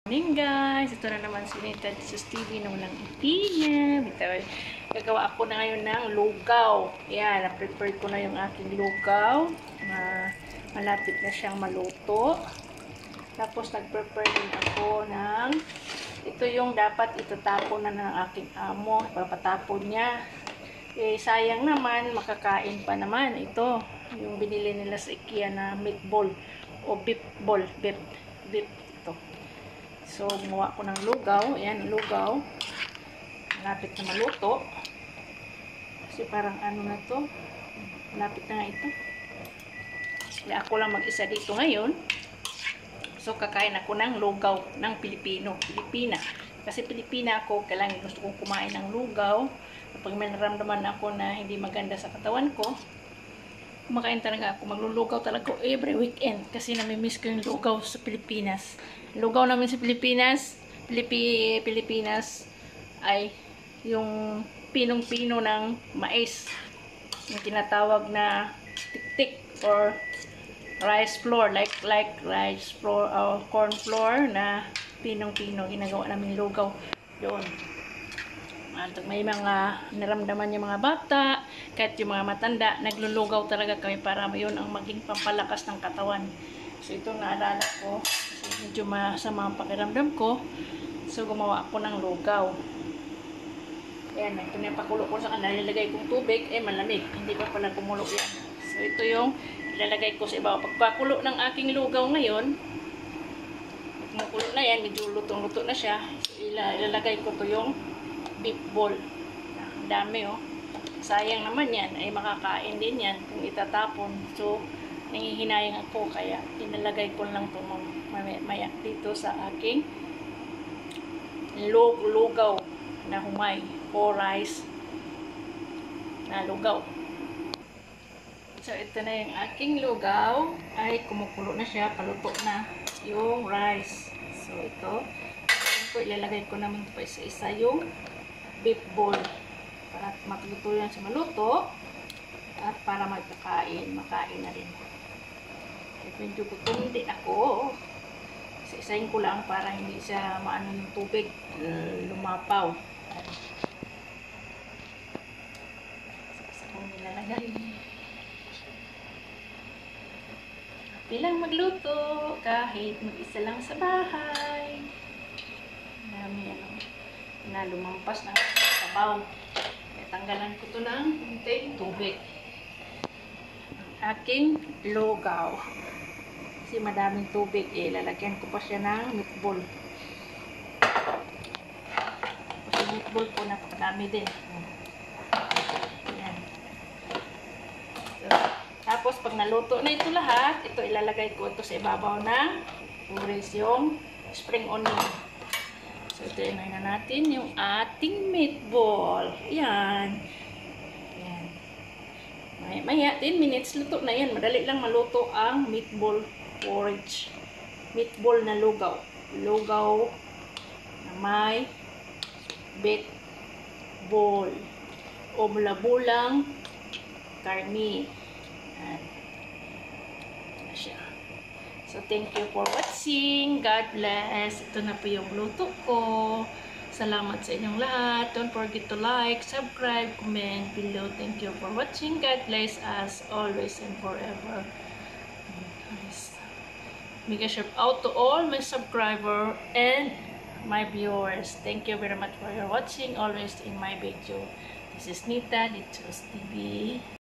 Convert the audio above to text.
Morning guys! Ito na naman si Nita Jesus TV na walang ipinya. Gagawa ako na ngayon ng lugaw. Yan, na-prepare ko na yung aking lugaw. Malapit na siyang maluto. Tapos nag-prepare din ako ng ito yung dapat itatapon na ng aking amo. Papatapon niya. Eh, sayang naman, makakain pa naman. Ito, yung binili nila sa IKEA na meatball o beef ball. Beef ito. So, gumawa ko ng lugaw. Ayan, lugaw. Malapit na maluto. Kasi parang ano na to. Malapit na nga ito. Kaya ako lang mag-isa dito ngayon. So, kakain ako ng lugaw ng Pilipina. Kasi Pilipina ako, kailangan gusto kong kumain ng lugaw. Kapag may naramdaman ako na hindi maganda sa katawan ko, kumakain talaga ako. Maglulugaw talaga ako every weekend. Kasi namimiss ko yung lugaw sa Pilipinas. Lugaw namin sa Pilipinas, Pilipinas ay yung pinong-pino ng mais. Yung tinatawag na tik-tik or rice flour. Like rice flour or corn flour na pinong-pino. Ginagawa namin lugaw doon. May mga naramdaman yung mga bata, kahit yung mga matanda, naglulugaw talaga kami para yun ang maging pampalakas ng katawan. So ito naalala ko, medyo masama ang pakiramdam ko, so gumawa ako ng lugaw. Ayan, ito na yung pakulo ko sa kanila, nilalagay kong tubig, malamig, hindi pa pala kumulo yan. So ito yung ilalagay ko sa ibabaw. Pagpakulo ng aking lugaw ngayon, kumukulo na yan, medyo lutong-luto na siya, so ilalagay ko to yung beef ball. Ang dami sayang naman yan, ay makakain din yan kung itatapon. So nangihinayang ako, kaya inalagay ko lang ito maya dito sa aking lugaw na humay o rice na lugaw. So ito na yung aking lugaw, ay kumukulo na siya, paluto na yung rice. So ito ilalagay ko naman pa isa-isa yung beef ball para matuto yan sa maluto at para makain na rin. At medyo gutom din ako. Isa-isahin ko lang para hindi siya maano ng tubig, lumapaw. Isa kong nilalagay. Bilang magluto kahit mag-isa lang sa bahay. Dami na lumampas na sabaw. Tanggalan ko to ng kunting tubig. Aking lugaw. Kasi madaming tubig, lalagyan ko pa siya ng meatball. Kasi meatball po napakadami din. Ayan. So, tapos pag naluto na ito lahat, ito ilalagay ko ito sa ibabaw ng orange yung spring onion. So, ito na natin yung ating meatball. Yan. Yan. Maya, 10 minutes, luto na yan. Madali lang maluto ang meatball porridge. Meatball na lugaw. Lugaw na may beef ball. O mula-bulang karni. Yan. Yan siya. So, thank you for watching. God bless. Ito na po yung luto ko. Salamat sa inyong lahat. Don't forget to like, subscribe, comment below. Thank you for watching. God bless us always and forever. Mega shout out to all my subscribers and my viewers. Thank you very much for your watching always in my video. This is Nita, Jesus TV.